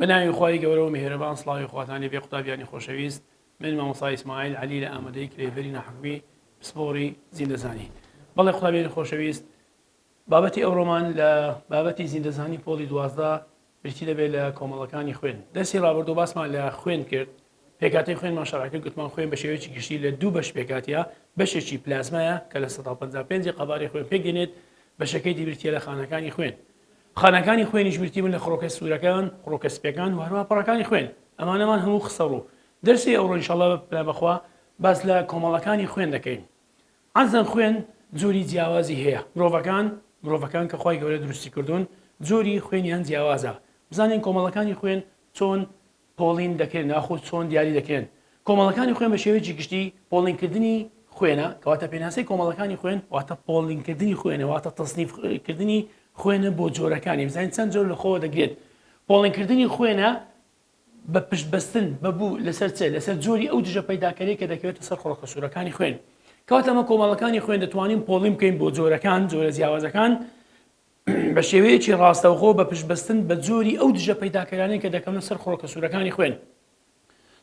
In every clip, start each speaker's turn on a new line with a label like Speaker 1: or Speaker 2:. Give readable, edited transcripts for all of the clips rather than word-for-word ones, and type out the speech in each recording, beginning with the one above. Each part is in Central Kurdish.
Speaker 1: بەناوی خۆی گەورە و میهرەبان سڵاوی خواتانی بێ قوتابیانی خۆشەویست من مامۆستا ئیسماعیل عەلی لە ئامادەی کرێڤەری نەحوی پسپۆڕی زیندەزانی. بەڵێ قوتابیانی خۆشەویست، بابەتی ئەوڕۆمان لە بابەتی زیندەزانی پۆلی 12 برتی دەبێت لە کۆمەڵەکانی خوێن. دەستی ڕابردوو باسمان لە خوێن کرد، پێکاتی خوێنمان شەڕاکرد، گوتمان خوێن بە شێوەیەکی گشتی لە دوو بەش پێکاتیە، بەشێکی پلازمایە کە لە 155 قەباری خوێن پێکدێنێت، بەشەکەی دیبرتیە لە خانەکانی خوێن. خانەکانی خوێنیش برتی بن لە خڕۆکە سوورەکان، خڕۆکە سپەکان و هەروە پەڕەکانی خوێن. ئەمانەمان هەموو خسە ڕوو. دەرسی ئەوڕۆ ئینشەڵڵا بەخوا باس لە کۆمەڵەکانی خوێن دەکەین. عەزەن خوێن جۆری جیاوازی هەیە. مرۆڤەکان کە خی گەورە دروستی کردوون جۆری خوێنیان جیاوازە. بزانین کۆمەڵەکانی خوێن چۆن پۆڵین دەکرێن، ناخۆ چۆن دیاری دەکرێن. کۆمەڵەکانی خوێن بە شێوەیەکی گشتی پۆڵینکردنی خوێنە، کەواتە پێناسەی کۆمەڵەکانی خوێن واتە پۆڵینکردنی خوێنە، واتە تەسنیفکردنی خوێنە بۆ جۆرەکانی. بزانین چەند جۆر لەخۆوە دەگرێت. پۆڵینکردنی خوێنە بە پشتبەستن بەبوو لەسەر چێ لەسەر جۆری ئەو دژە پەیداکەرەی کە دەکەوێتە سەر خۆڕۆکە سوورەکانی خوێن. کەواتە ئەمە کۆمەڵەکانی خوێن دەتوانین پۆڵین بکەین بۆ جۆرەکان، جۆرە جیاوازەکان بە شێوەیەکی ڕاستەوخۆ بە پشتبەستن بە جۆری ئەو دژە پەیداکەرانەی کە دەکەونە سەر خۆڕۆکە سوورەکانی خوێن.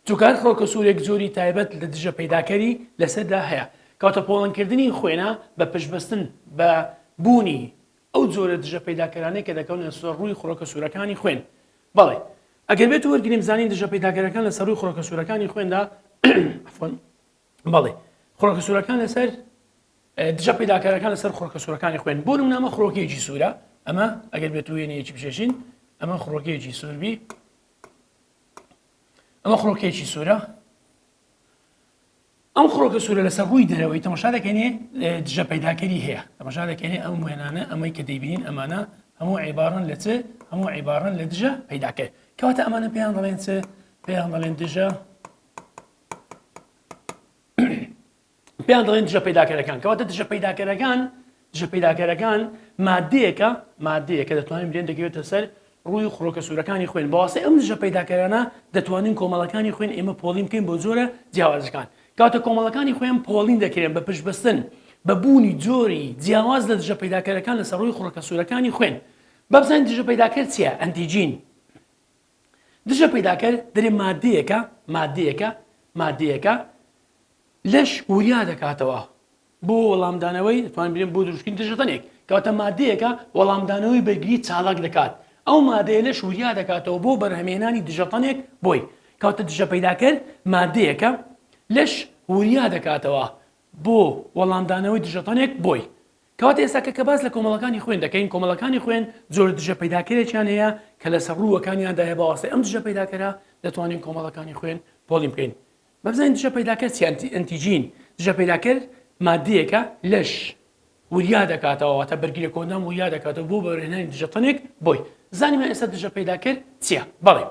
Speaker 1: چونکە خۆڕۆکە سوورێک جۆری تایبەت لە دژە پەیداکەری لەسەردا هەیە. کەواتە پۆڵینکردنی خوێنە بە پشتبەستن بە بوونی ئەو جۆرە دژە پەیداکەرانەی کە دەکەونە سەر ڕووی خۆڕۆکە سوورەکانی خوێن. بەڵێ ئەگەر بێت وەرگریم زانین دژە پەیداکەرەکان لە سەر ڕووی خۆڕۆکە سوورەکانی خوێندا بەڵێ خۆڕۆکە سوورەکان لەسەر دژە پەیداکەرەکان لەسەر خۆڕۆکە سوورەکانی خوێن. بۆ نمونە ئەمە خۆڕۆکێکی سوورە، ئەمە ئەگەر بێت وێنەیەکی بشێشین، ئەمە خۆڕۆکێکی سووربی، ئەمە خۆڕۆکێکی سوورە. ئەم خۆڕۆکە سوورە لەسەر ڕووی دەرەوەی تەماشا دەکەینێ دژە پەیداکەری هەیە. تەماشا دەکەینێ ئەم وێنانە ئەمەی کە دەیبینین ئەمانە هەموو عیبارەن لە چ؟ هەموو عیبارەن لە دژە پەیداکەر. کەواتە ئەمانە پێیان دەڵێن چ؟ پێیان دەڵێن دژە پێیان دەڵێن دژە پەیداکەرەکان. کەواتە دژە پەیداکەرەکان مادەیەکە دەتوانین برێن دەگەوێتە سەر ڕووی خۆڕۆکە سوورەکانی خوێن. بەواسطەی ئەم دژە پەیداکەرانە دەتوانین کۆمەڵەکانی خوێن ئێمە پۆڵین بکەین بۆ جۆرە جیاوازەکان. کەواتە کۆمەڵەکانی خوێن پۆڵین دەکرێن بە پشتبەستن بە بوونی جۆری جیاواز لە دژە پەیداکەرەکان لەسەر ڕووی خۆڕۆکە سوورەکانی خوێن. بابزانین دژە پەیداکەر چییە؟ ئەنتیجین. دژە پەیداکەر دەرێ مادەیەکە لەش وریا دەکاتەوە بۆ وەڵامدانەوەی دەتوانین بێن بۆ دروستکردنی دژەتەنێک. کەواتە مادەیەکە وەڵامدانەوەی بەرگری چالاک دەکات. ئەو مادەیە لەش وریا دەکاتەوە بۆ بەرهەمێنانی دژەتەنێک بۆی. کەواتە دژە پەیداکەر مادەیەکە لەش وریا دەکاتەوە بۆ وەڵامدانەوەی دژەتەنێک بۆی. کەواتە ئێستا کە باس لە کۆمەڵەکانی خوێن دەکەین، کۆمەڵەکانی خوێن زۆر دژە پەیداکەرێکیان هەیە کە لەسەر ڕووەکانیاندا هەیە. بەواسطەی ئەم دژە پەیداکەرە دەتوانین کۆمەڵەکانی خوێن پۆڵین بکەین. بەبزانین دژە پەیداکەر چی؟ ئەنتیجین. دژە پەیداکەر مادەیەکە لەش وریا دەکاتەوە، واتە بەرگریە کۆندام وریا دەکاتەوە بۆ بەرهێنانی دژەتەنێک بۆی. زانیمە ئێستا دژە پەیداکەر چییە؟ بەڵێ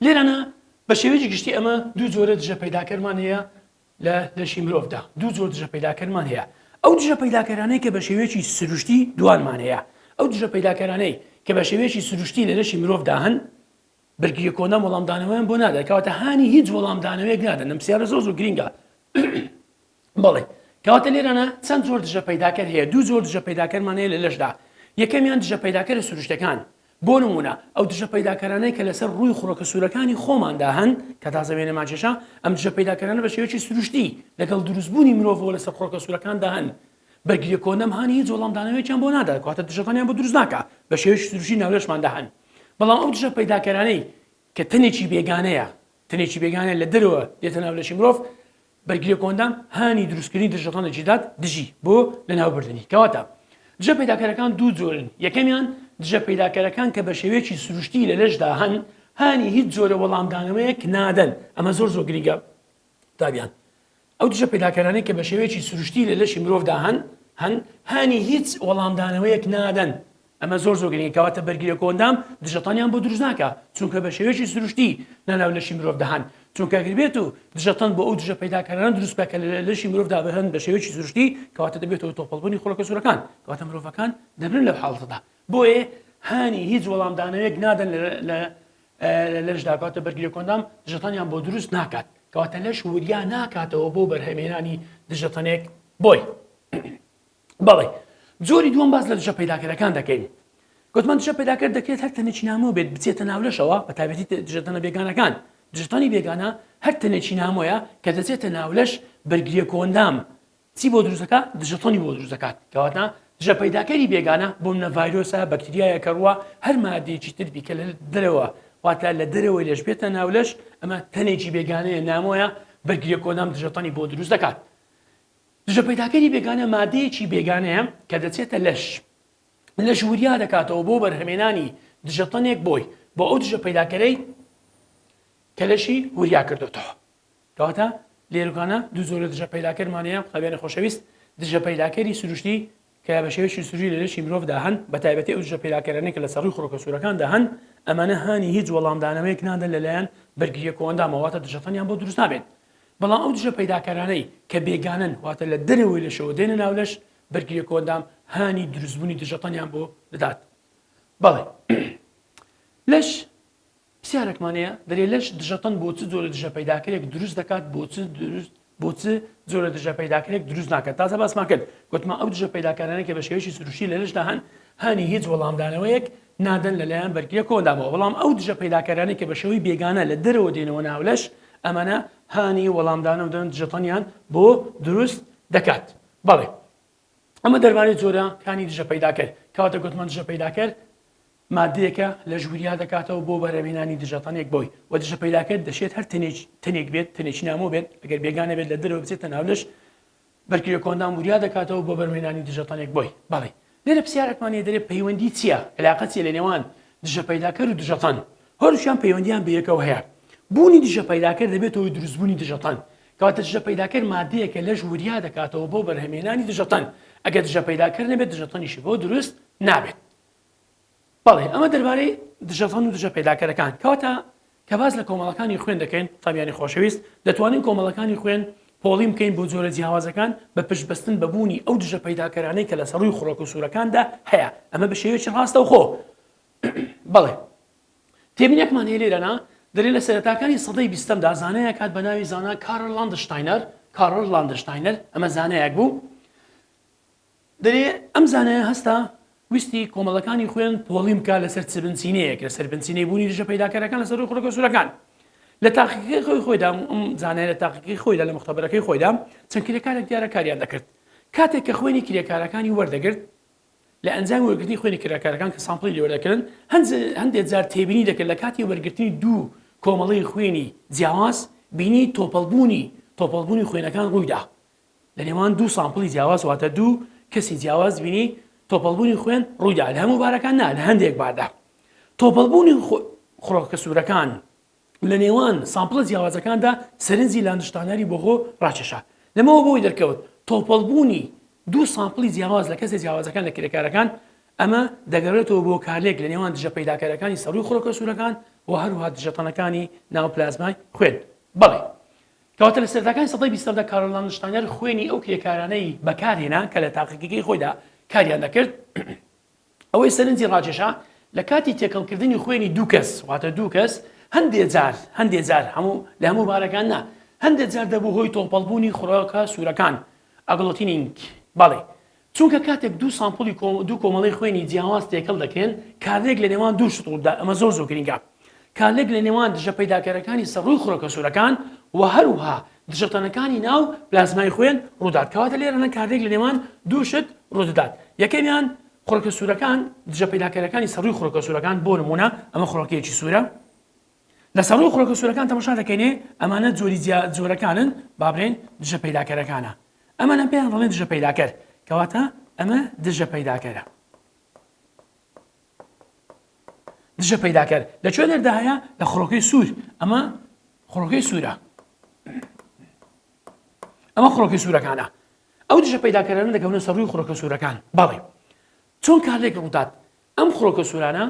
Speaker 1: لێرانە بە شێوەیەکی گشتی ئەمە دوو جۆرە دژە پەیداکەرمان هەیە لە لەشی مرۆڤدا. دوو جۆر دژە پەیداکەرمان هەیە. ئەو دژە پەیداکەرانەی کە بە شێوەیەکی سروشتی دوانمان هەیە. ئەو دژە پەیداکەرانەی کە بە شێوەیەکی سروشتی لە لەشی مرۆڤدا هەن، بەرگریە کۆندام وەڵامدانەوەیان بۆ نادات. کەواتە هانی هیچ وەڵامدانەوەیەک نادەن. ئەم پرسیارە زۆر گرینگە. بەڵێ کەواتە لێرانە چەند جۆر دژە پەیداکەر هەیە؟ دوو جۆر دژە پەیداکەرمان هەیە لە لەشدا. یەکەمیان دژە پەیداکەرە سروشتەکان. بۆ نمونە ئەو دژە پەیداکەرانەی کە لەسەر ڕووی خۆڕۆکە سوورەکانی خۆماندا هەن کە تازە وێنە ماچێشە، ئەم دژە پەیداکەرانە بە شێوەیەکی سروشتی لەگەڵ دروستبوونی مرۆڤەوە لەسەر خۆڕۆکە سوورەکاندا هەن. بەرگریە کۆندەم هانی هیچ وەڵامدانەوەیەکیان بۆ نادات، کەواتە دژەکانیان بۆ دروست ناکات، بە شێوەیەکی سروشتی ناولەشماندا هەن. بەڵام ئەو دژە پەیداکەرانەی کە تەنێکی بێگانەیە لە دەرەوە دێتە ناو لەشی مرۆڤ، بەرگریە کۆندام هانی دروستکردنی دژەتەنێکی دات دژی بۆ لەناوبردننی. کەواتە دژە پەیداکەرەکان دوو جۆرن. یەکەمیان دژە پەیداکەرەکان کە بە شێوەیەکی سروشتی لە لەشدا هەن، هانی هیچ جۆرە وەڵامدانەوەیەک نادەن. ئەمە زۆر گرینگە تابیان. ئەو دژە پەیداکەرانەی کە بە شێوەیەکی سروشتی لە لەشی مرۆڤدا هەن هانی هیچ وەڵامدانەوەیەک نادەن. ئەمە زۆر گرینگە. کەواتە بەرگریە کۆندام دژەتەنیان بۆ دروست ناکات، چونکە بە شێوەیەکی سروشتی لەناو لەشی مرۆڤدا هەن. چونکە ئەگەر بێت و دژەتەن بۆ ئەو دژە پەیداکەرانە دروست بکە کە لە لەشی مرۆڤدا بهێن بە شێوەیەکی سروشتی، کەواتە دەبێتەوە تۆپەڵبوونی خۆڕۆکە سوورەکان. کەواتە مرۆڤەکان دەبرن لەو حاڵەتەدا. بۆیە هانی هیچ وەڵامدانەوەیەک نادەن لە لەشدا. کەواتە بەرگریە کۆندام دژەتەنیان بۆ دروست ناکات، کەواتە لەش وریا ناکاتەوە بۆ بەرهەمێنانی دژەتەنێک بۆی. بەڵێ جۆری دووەم باس لە دژە پەیداکەرەکان دەکەین. گوتمان دژە پەیداکەر دەکرێت هەر تەنێکی نامۆ بێت بچێتە ناولەشەوە بە تایبەتی دژەتەنە بێگانەکان دژەتانی بێگانە هەر تەنێکی نامۆیە کە دەچێتە ناولەش بەرگریە کۆندام چی بۆ دروست دەکات دژەتانی بۆ دروست دەکات کەواتە دژە پەیداکەری بێگانە بۆ منە ڤایرۆسە بەکتریایە کەڕوە هەر مادەیەکی تر بیکە لە دەرەوە واتە لە دەرەوەی لەش بێتە ناولەش ئەمە تەنێکی بێگانەیە نامۆیە بەرگریە کۆندام دژەتانی بۆ دروست دەکات دژە پەیداکەری بێگانە مادەیەکی بێگانەیە کە دەچێتە لەش وریا دەکاتەوە بۆ بەرهەمێنانی دژەتەنێک بۆی بۆ ئەو دژە پەیداکەرەی کە لەشی وریا کردوتەوە کەواتە لێرگانە دوو زۆرە دژە پەیداکەرمانەیە قەبیانە خۆشەویست دژە پەیداکەری سروشتی کە بە شێوەیەکی سروشتی لە لەشی مرۆڤدا هەن بە تایبەتی ئەو دژە پەیداکەرانەی کە لە سەڕووی خۆڕکە سوورەکاندا هەن ئەمانە هانی هیچ وەڵامدانەوەیەک نادەن لەلایەن بەرگریە کۆندامەوە واتە دژەتەنیان بۆ دروست نابێت بەڵام ئەو دژە پەیداکەرانەی کە بێگانن واتە لە دەرەوەی لەشەوە دێنە ناولەش بەرگریە کۆندام هانی دروستبوونی دژەتەنیان بۆ دەدات بەڵێ لەش پرسیارێکمانەیە دەرێ لەش دژەتەن بۆ چ جۆرە دژە پەیداکەرێک دروست دەکات بۆ چ جۆرە دژە پەیداکەرێک دروست ناکات تازە باسمان کرد گوتمان ئەو دژە پەیداکەرانە کە بە شێوەیەکی سروشتی لە لەشدا هەن هانی هیچ وەڵامدانەوەیەک نادەن لەلایەن بەرگریە کۆندامەوە بەڵام ئەو دژە پەیداکەرانەی کە بە شێوەی بێگانە لە دەرەوە دێنەوە ناولەش ئەمانە هانی وەڵامدانە بدەن دژەتەنیان بۆ دروست دەکات بەڵێ ئەمە دەربارەی جۆرەکانی دژە پەیداکەر کەواتە گوتمان دژە پەیداکەر مادەیەکە لە ژووریا دەکاتەوە بۆ بەرهەمێنانی دژەتەنێک بۆی و دژە پەیداکەر دەشێت هەر تەنێک بێت تەنێکی نامۆ بێت ئەگەر بێگانە بێت لە دەرەوە بچێتە ناولەش بەرگریە کۆندام وریا دەکاتەوە بۆ بەرهەمێنانی دژەتەنێک بۆی بەڵێ لێرە پرسیارێکمانەیە دەرێ پەیوەندی چییە علاقەت چییە لە نێوان دژە پەیداکەر و دژەتەن هەروشیان پەیوەندیان بەیەکەوە هەیە بوونی دژە پەیداکەر دەبێتەوە دروستبوونی دژەتەن کەواتە دژە پەیداکەر مادەیەکە لەش وریا دەکاتەوە بۆ بەرهەمێنانی دژەتەن ئەگەر دژە پەیداکەر نەبێت دژەتەنیشی بۆ دروست نابێت بەڵێ ئەمە دەربارەی دژەتەن و دژە پەیداکەرەکان کەواتە کە باز لە کۆمەڵەکانی خوێن دەکەین تامیانی خۆشەویست دەتوانین کۆمەڵەکانی خوێن پۆڵی بکەین بۆ جۆرە جیاوازەکان بە پشتبەستن بەبوونی ئەو دژە پەیداکەرانەی کە لە سەڕووی خوڕۆک و سوورەکاندا هەیە ئەمە بە شێوەیەکی ڕاستە و خۆ بەڵێ تێبینێکمان هەیە لێرەنا دەرێ لە سەرەتاکانی سەدەی بیستەمدا زانەیە کات بە ناوی زانا کارل لاندشتاینەر ئەمە زانەیەک بوو دەرێ ئەم زانەیە هەستا ویستی کۆمەڵەکانی خوێن پۆڵی بکات لەسەر چبنچینەیەک لەسەر بنچینەی بوونی دژە پەیداکەرەکان لە سەرۆی خوڕۆکە سوورەکان لە تاقیقی خۆیدا ئەم زانایە لە تاقیقی خۆیدا لە مختبەرەکەی خۆیدا چەند کرێکارێک دیارە کاریان دەکرد کاتێک کە خوێنی کرێکارەکانی وەردەگرت لە ئەنجام وەرگرتنی خوێنی کرێکارەکان کە سامپڵی لێوەردەکردن هەندێک جار تێبینی دەکرد لە کاتی وەرگرتنی دوو کۆمەڵەی خوێنی جیاواز بینی تۆپەڵبوونی خوێنەکان ڕوویدا لە نێوان دوو سامپڵی جیاواز واتە دوو کەسی جیاواز بینی تۆپەڵبوونی خوێن ڕوویدا لە هەموو بارەکان نا لە هەندێک باردا تۆپەڵبوونی خوڕۆکە سوورەکان لە نێوان سامپڵە جیاوازەکاندا سەرنجی لاندشتانەری بۆ خۆ ڕاکێشا لەمەوە بۆی دەرکەوت تۆپەڵبوونی دوو سامپڵی جیاواز لە کەسێک جیاوازەکان لە کرێکارەکان ئەمە دەگەڕێتەوە بۆ کارلێک لە نێوان دژە پەیداکەرەکانی سەڕووی خوڕۆکە سوورەکان و هەروەها دژەتەنەکانی ناو پلازمای خوێن بەڵێ کەواتە لە سەرەتاکانی سەدەی بیستەمدا کارل لاندشتاینەر خوێنی ئەو کرێکارانەی بەکارهێنا کە لە تاقیقەکەی خۆیدا کاریان دەکرد ئەوەی سەرنجی ڕاکێشا لە کاتی تێکەڵکردنی خوێنی دوو کەس واتە دوو کەس هەندێک جار لە هەموو بارەکان نا هەندێک جار دەبوو هۆی تۆپەڵبوونی خوڕۆکە سوورەکان ئەگڵۆتینینگ بەڵێ چونکە کاتێک دوو سامپڵی دوو کۆمەڵی خوێنی جیاواز تێکەڵ دەکەن کارلێک لە نێوان دوو شتودا ئەمە زۆر گرنگە کارلێک لە نێوان دژە پەیداکەرەکانی سەڕووی خوڕۆکە سوورەکان و هەروها دژەتەنەکانی ناو پلازمای خوێن ڕوودات کەواتە لێرەنە کارلێک لە نێوان دوو شت ڕوودەدات یەکەمیان خوڕۆکە سوورەکان دژە پەیداکەرەکانی سەڕووی خوڕۆکە سوورەکان بۆ نمونە ئەمە خوڕۆکەیەکی سوورە لە سەڕووی خوڕۆکە سوورەکان تەماشا دەکەینێ ئەمانە جۆرەکانن با بڵێن دژە پەیداکەرەکانە ئەمانە پێیان دەڵێن دژە پەیداکەر کەواتە ئەمە دژە پەیداکەرە دژە پەیداکەر لەکوێ دەردا هەیە لە خوڕۆکەی سوور ئەمە خوڕۆکەی سوورە ئەمە خوڕۆکەی سوورەکانە ئەو دژە پەیداکەرانە دەکەونە سەڕووی خوڕۆکە سوورەکان بەڵێ چۆن کارلێک ڕوودات ئەم خوڕۆکە سوورانە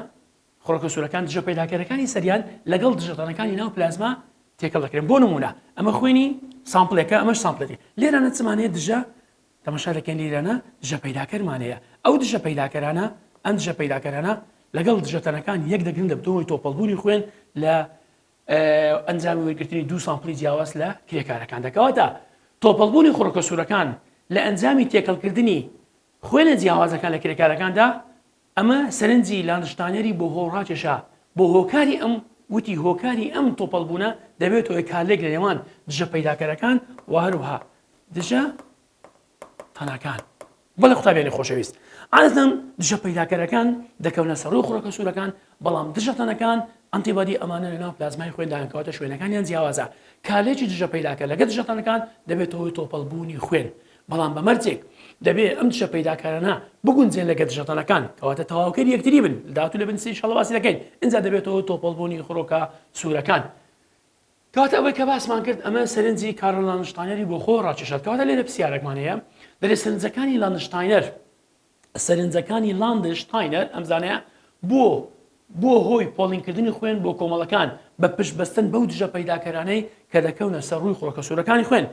Speaker 1: خوڕۆکە سوورەکان دژە پەیداکەرەکانی سەریان لەگەڵ دژەتەنەکانی ناو پلازما تێکەڵ دەکرێن بۆ نمونە ئەمە خوێنی سامپڵێکە ئەمەش سامپڵێتی لێرانە چمانەیە دژە تەماشا دەکەن لێرانە دژە پەیداکەرمانەیە ئەو دژە پەیداکەرانە ئەم دژە پەیداکەرانە لەگەڵ دژەتەنەکان یەک دەگرن دەبتەوەی تۆپەڵبوونی خوێن لە ئەنجامی وەرگرتنی دوو سامپڵی جیاواز لە کرێکارەکان دەکەواتە تۆپەڵبوونی خوڕۆکە سوورەکان لە ئەنجامی تێکەڵکردنی خوێنە جیاوازەکان لە کرێکارەکاندا ئەمە سەرنجی لانشتانەری بۆ هۆڕاکێشا بۆ هۆکاری ئەم وتی هۆکاری ئەم تۆپەڵبوونە دەبێتەوە کارلێک لە نێوان دژە پەیداکەرەکان و هەروها دژە تەنەکان. بەڵێ قوتابیانی خۆشەویست، عادەتەن دژە پەیداکەرەکان دەکەونە سەرۆی خوڕەکە سوورەکان، بەڵام دژە تەنەکان ئەنتیبادی ئەمانە لەناو پلازمای خوێندان کەواتە شوێنەکانیان جیاوازە. کارلێکی دژە پەیداکە لەگە دژە تەنەکان دەبێتەوەی تۆپەڵبوونی خوێن، بەڵام بە مەرجێک دەبێت ئەم دژە پەیداکارانە بگونجێن لەگە دژە تەنەکان کەواتە تەواوکەری یەکتری بن. داهاتوو لە بنسی ئینشاڵڵا باسی دەکەین. ئینجا دەبێتەوە تۆپەڵبوونی خوڕۆکە سوورەکان. کەواتە ئەوەی کە باسمان کرد ئەمە سەرنجی کارە لانشتاینەری بۆ خۆ ڕاکێشات. کەواتە لێرە پرسیارێکمان هەیە، دەبێت سەرنجەکانی لانشتاینەر سەرنجەکانی لاندشتاینەر ئەمزانەیە بۆ هۆی پۆڵینکردنی خوێن بۆ کۆمەڵەکان بە پشتبەستن بەو دژە پەیداکەرانەی کە دەکەونە سەر ڕووی خوڕەکە سوورەکانی خوێن.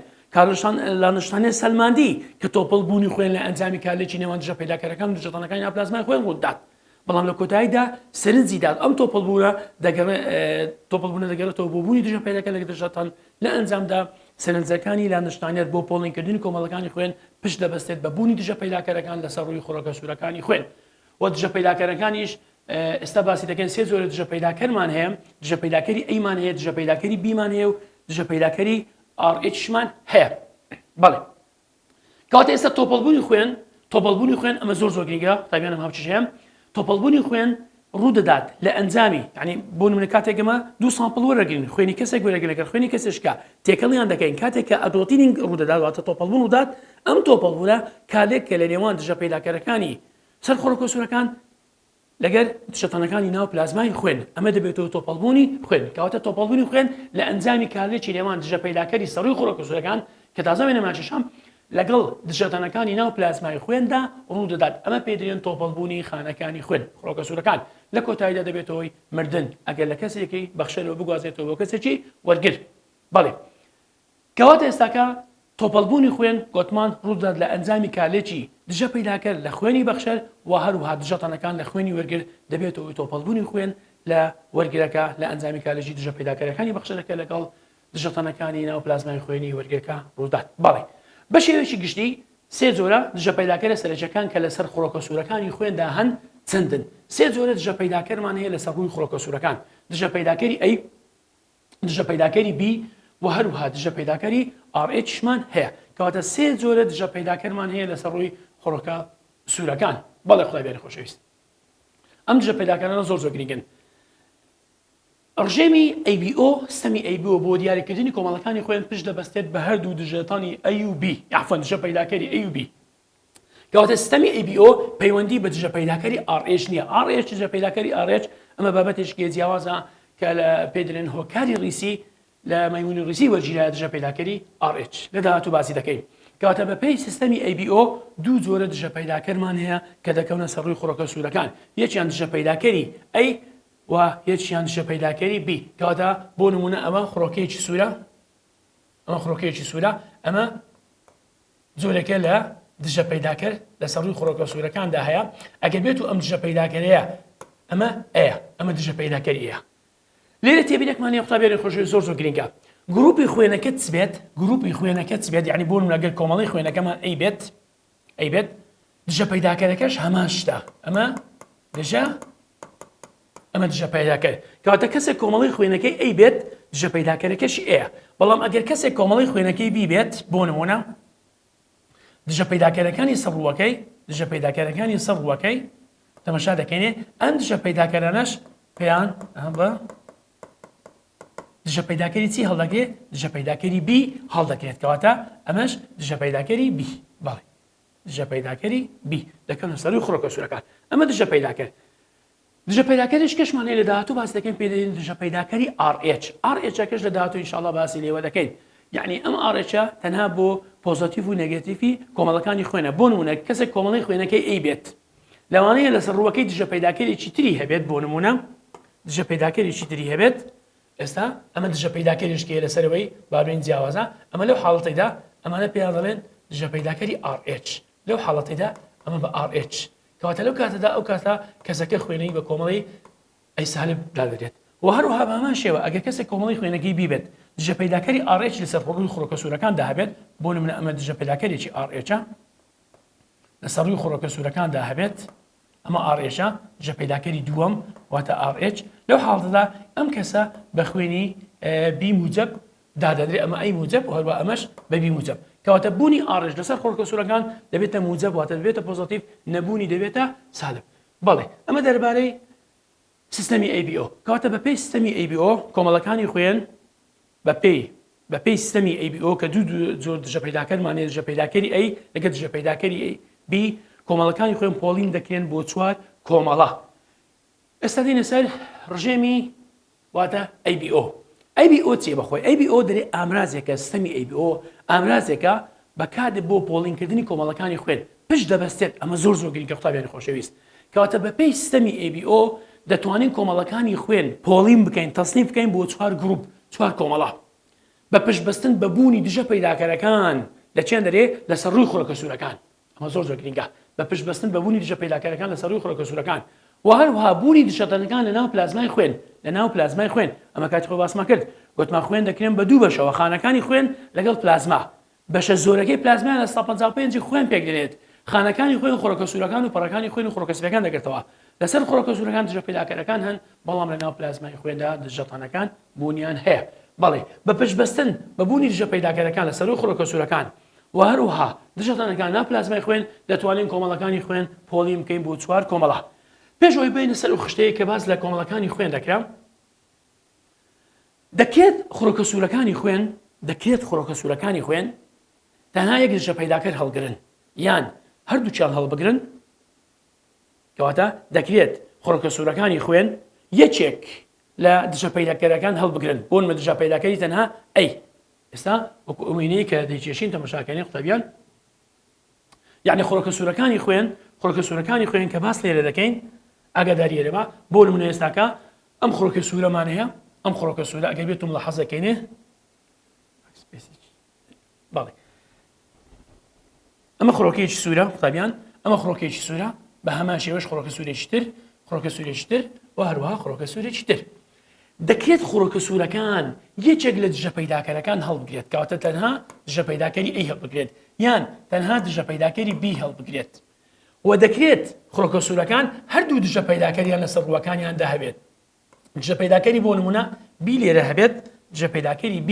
Speaker 1: لانشتانەر سەلماندی کە تۆپەڵبوونی خوێن لە ئەنجامی کارلێکی نێوان دژە پەیداکەرەکان و دژەتەنەکانی ناوپلازمای خوێن ڕوودات. بەڵام لە کۆتاییدا سەرنجی داد ئەم تۆپەڵبوونە دەگەڕێتەوە بۆ بوونی دژە پەیداکە لە دژەتەن لە ئەنجامدا سەرنجەکانی لانشتاینەر بۆ پۆڵینکردنی کۆمەڵەکانی خوێن پشت دەبەستێت بە بوونی دژە پەیداکەرەکان لەسەر ڕووی خوڕەکە سوورەکانی خوێن. و دژە پەیداکەرەکانیش ئێستا باسی دەکەن سێ جۆرە دژە پەیداکەرمان هەیە، دژە پەیداکەری ئەیمان هەیە، دژە پەیداکەری بیمان هەیە و دژە پەیداکەری RH-مان هەیە. بەڵێ کەواتە ئێستا تۆپەڵبوونی خوێن ئەمە زۆر گرنگە. قوتابیانم هاوچش هەیە، تۆپەڵبوونی خوێن ڕوو دەدات لە ئەنجامی، یعنی بۆ نمونە کاتێکمە دوو سامپڵ وەرەگرین، خوێنی کەسێک وەرەگرێکە خوێنی کەسێکە تێکەڵیان دەکەین کاتێک کە ئەدرۆتینینگ ڕوو دەدات واتە تۆپەڵبوون ودات. ئەم تۆپەڵبوونە کارلێک کە لە نێوان دژە پەیداکەرەکانی سەر خوڕەکە سوورەکان لەگەر دژەتەنەکانی ناو پلازمای خوێن ئەمە دەبێتەوە تۆپەڵبوونی خوێن. کەواتە تۆپەڵبوونی خوێن لە ئەنجامی کارلێکی نێوان دژە پەیداکەری سەرڕووی خوڕەکە سوورەکان کە تازە وێنەماچەشەم لەگەڵ دژەتەنەکانی ناو پلازمای خوێندا ڕوو دەدات. ئەمە پێدرێن تۆپەڵبوونی خانەکانی خوێن خوڕەکە سوورەکان. لە کۆتاییدا دەبێتەوەی مردن ئەگەر لە کەسێکی بەخشەرەوە بگوازێتەوە بۆ کەسێکی وەرگر. بەڵێ کەواتە ئێستاکە تۆپەڵبوونی خوێن گوتمان ڕوو دەدات لە ئەنجامی کارلێکی دژە پەیداکەر لە خوێنی بەخشەر و هەروەها دژەتەنەکان لە خوێنی وەرگر دەبێتەوەی تۆپەڵبوونی خوێن لە وەرگرەکە لە ئەنجامی کارلێکی دژە پەیداکەرەکانی بەخشەرەکە لەگەڵ دژەتەنەکانی ناو پلازمای خوێنی وەرگرەکە ڕوودات. بەڵێ بە شێوەیەکی گشتی سێ جۆرە دژە پەیداکەرە سەرەکیەکان کە لەسەر خوڕەکە سوورەکانی خوێندا هەن چەندن. سێ جۆرە دژە پەیداکەرمان هەیە لەسەر ڕووی خوڕەکە سوورەکان، دژە پەیداکەری A، دژە پەیداکەری B و هەروها دژە پەیداکەری RH-مان هەیە. کەواتە سێ جۆرە دژە پەیداکەرمان هەیە لەسەر ڕووی خوڕەکە سوورەکان. بەڵێ قوتابیانی خۆشەویست، ئەم دژە پەیداکەرانە زۆر گرنگن. ڕژێمی ABO سەمی ABO بۆ دیاریکردنی کۆمەڵەکانی خوێن پشت دەبەستێت بە هەردوو دژەتانی A و B، یاخوان دژە پەیداکەری A و B. کەواتە سیستەمی ABO پەیوەندی بە دژە پەیداکەری RH نییە. RH دژە پەیداکەری RH ئەمە بابەتێکی جیاوازە کە لە پێدرێن هۆکاری ڕیسی لە مەیمونی ڕیسی وەرگیرە دژە پەیداکەری RH لە داهاتوو باسی دەکەین. کەواتە بەپێی سیستەمی ABO دوو جۆرە دژە پەیداکەرمان هەیە کە دەکەونە سەر ڕووی خوڕەکە سوورەکان، یەکیان دژە پەیداکەری A و یەکیان دژە پەیداکەری B. کەواتە بۆ نمونە ئەمە خوڕۆکەیەکی سوورە، ئەمە خوڕۆکەیەکی سوورە، ئەمە جۆرێکە لە دژە پەیداکەر لەسەر ڕووی خوڕەکە سوورەکاندا هەیە. ئەگەر بێت و ئەم دژە پەیداکەرەیە ئەمە ئەیە، ئەمە دژە پەیداکەری ئەیە. لێرە تێبینێکمانەیە قوتابیانی خۆشەویست زۆر گرنگە. گروپی خوێنەکەت بێت، گروپی خوێنەکەت بێت، یعنی بۆ نمونە ئەگەر کۆمەڵی خوێنەکەمان A بێت دژە پەیداکەرەکەش هەمان شتە، ئەمە دژە پەیداکەر. کەواتە کەسێک کۆمەڵی خوێنەکەی A بێت دژە پەیداکەرەکەشی ئەیە. بەڵام ئەگەر کەسێک کۆمەڵی خوێنەکەی B بێت بۆ نمونە دژە پەیداکەرەکانی سەڕووەکەی تەماشا دەکەینێ ئەم دژە پەیداکەرانەش پێیان بە دژە پەیداکەری چی هەڵدەگرێت؟ دژە پەیداکەری B هەڵدەگرێت. کەواتە ئەمەش دژە پەیداکەری B. بەڵێ دژە پەیداکەری B دەکەونە سەر ڕووی خوڕەکە سوورەکان. ئەمە دژە پەیداکەر. دژە پەیداکەریش کەشمان هەیە لە داهاتوو باسی دەکەین پێدەین دژە پەیداکەری RH. RH-کەش لە داهاتوو ئینشاڵڵا باسی لێوە دەکەین. یعنی ئەم RH تەنها بۆ پۆزیتیڤ و نێگاتیڤی کۆمەڵەکانی خوێنە. بۆ نمونە کەسێک کۆمەڵی خوێنەکەی A بێت لەوانەیە لەسەر ڕووەکەی دژە پەیداکەرێکی تری هەبێت، بۆ نمونە دژە پەیداکەرێکی تری هەبێت. ئێستا ئەمە دژە پەیداکەریشکێ لەسەرەوەی بابێن جیاوازە. ئەمە لەو حاڵەتەیدا ئەمانە پێیان دەڵێن دژە پەیداکەری RH. لەو حاڵەتەیدا ئەمە بە RH. کەواتە لەو کاتەدا ئەو کاتە کەسەکە خوێنەی بە کۆمەڵی ئەی سالب دادرێت. و هەروەها بەمان شێوە ئەگەر کەسێک کۆمەڵی خوێنەکەی B بێت دژە پەیداکەری RH لەسەر ڕووی خوڕەکە سوورەکاندا هەبێت. بۆ نمونە ئەمە دژە پەیداکەرێکی RH لەسەر ڕووی خوڕەکە سوورەکاندا هەبێت. ئەمە ئاڕێژە دژە پەیداکەری دووەم واتە RH لەو حاڵەتەدا ئەم کەسە بە خوێنی بی موجب دادەدرێت ئەمە ئەی موجب و هەروە ئەمەش بە بی موجب کەواتە بوونی ئاڕێژ لەسەر خۆڵکەسوورەکان دەبێتە موجب واتە دەبێتە پۆزیتیڤ نەبوونی دەبێتە سالب بەڵێ ئەمە دەربارەی سیستەمی ABO کەواتە بە پێی سیستەمی ABO کۆمەڵەکانی خوێن بە پێی سیستەمی ABO کە دوو جۆر دژە پەیداکەرمانێت دژە پەیداکەری A لەگەڵ دژە پەیداکەری B کۆمەڵەکانی خوێن پۆلین دەکرێن بۆ چوار کۆمەڵە ئێستا دێنە سەر ڕژێمی واتە ABO ABO چیە بەخۆی ABO دەرێ ئامرازێکە سیستەمی ABO ئامرازێکە بەکاتێک بۆ پۆلینکردنی کۆمەڵەکانی خوێن پشت دەبەستێت ئەمە زۆر گرنگە قوتابیانی خۆشەویست کەواتە بە پێی سیستەمی ABO دەتوانین کۆمەڵەکانی خوێن پۆلین بکەین تەصنیف بکەین بۆ چوار گروپ چوار کۆمەڵە بە پشتبەستن بە بوونی دژە پەیداکەرەکان لەچێن دەرێ لەسەر ڕووی خۆڵکەسوورەکان ئەمە زۆر گرنگە بە پشتبەستن بە بوونی دژە پەیداکەرەکان لەسەر ڕووی خۆڵکەسوورەکان و هەروەها بوونی دژەتەنەکان لەناو پلازمای خوێن لەناو پلازمای خوێن ئەمە کاتی خۆ باسمان کرد گوتمان خوێن دەکرێن بە دوو بەشەوە خانەکانی خوێن لەگەڵ پلازما بەشە زۆرەکەی پلازمایان لە 155 خوێن پێک دێنێت خانەکانی خوێن خۆڵکەسوورەکان و پەڕەکانی خوێن و خۆڵکەسبەکان دەگرێتەوە لەسەر خۆڵکەسوورەکان دژە پەیداکەرەکان هەن بەڵام لەناو پلازمای خوێندا دژەتەنەکان بوونیان هەیە بەڵێ بە پشتبەستن بە بوونی دژە پەیداکەرەکان لەسەر ڕووی خۆڵکەسوورەکان و هەروەها دژەتەنەکان نا پلازمای خوێن دەتوانین کۆمەڵەکانی خوێن پۆلین بکەین بۆ چوار کۆمەڵە پێش ئەوەی بینە سەر و خشتەیە کە باز لە کۆمەڵەکانی خوێن دەکرا دەکرێت خۆڵکەسوورەکانی خوێن تەنها یەک دژە پەیداکەر هەڵگرن یان هەردووچیان هەڵبگرن کەواتە دەکرێت خۆڵکەسوورەکانی خوێن یەکێک لە دژە پەیداکەرەکان هەڵبگرن بۆ نمونە دژە پەیداکەری تەنها ئەی ئێستا وەکو ئەوینەیە کە دەیکێشین تەماشاکانی قوتابیان یعنی خۆڵکەسوورەکانی خوێن کە باس لێرە دەکەین ئاگاداری لێرەما بۆ نمونە ئێستاکە ئەم خۆڵکەسوورەمان هەیە ئەم خۆڵکەسوورە ئەگەر بێتم لە حەزەکەینێ باڵێ ئەمە خۆڵکەیەکی سوورە قوتابیان ئەمە خۆڵکەیەکی سوورە بە هەمان شێوەش خۆڵکەسوورێکی تر و هەروەها خۆڵکەسوورێکی تر دەکرێت خۆڵکەسوورەکان یەکێک لە دژە پەیداکەرەکان هەڵبگرێت کەواتە تەنها دژە پەیداکەری A هەڵبگرێت یان تەنها دژە پەیداکەری B هەڵبگرێت و دەکرێت خۆڵکەسوورەکان هەردوو دژە پەیداکەریان لەسەر ڕووەکانیاندا هەبێت دژە پەیداکەری بۆ نمونە B لێرە هەبێت دژە پەیداکەری B